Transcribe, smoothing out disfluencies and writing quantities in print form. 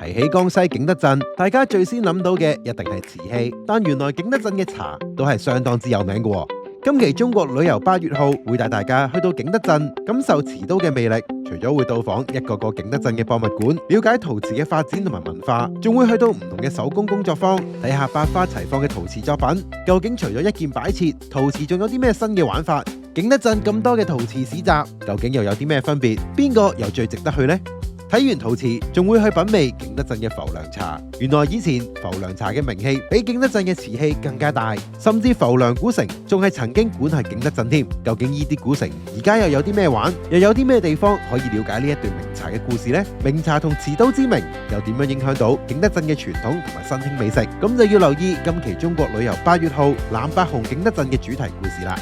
提起江西景德鎮，大家最先諗到嘅一定係瓷器，但原來景德鎮嘅茶都係相當之有名嘅喎。今期中國旅遊8月號會帶大家去到景德鎮，感受瓷刀嘅魅力。除咗會到訪一個個景德鎮嘅博物館，了解陶瓷嘅發展同埋文化，仲會去到唔同嘅手工工作坊，睇下百花齊放嘅陶瓷作品。究竟除咗一件擺設，陶瓷仲有啲咩新嘅玩法？景德鎮咁多嘅陶瓷市集，究竟又有啲咩分別？邊個又最值得去呢？睇完陶瓷，仲會去品味景德鎮嘅浮梁茶。原來以前浮梁茶嘅名氣比景德鎮嘅瓷器更加大，甚至浮梁古城仲係曾經管係景德鎮添。究竟呢啲古城而家又有啲咩玩？又有啲咩地方可以了解呢一段名茶嘅故事呢？名茶同瓷刀之名又點樣影響到景德鎮嘅傳統同埋新興美食？咁就要留意今期中國旅遊8月號藍白紅景德鎮嘅主題故事啦。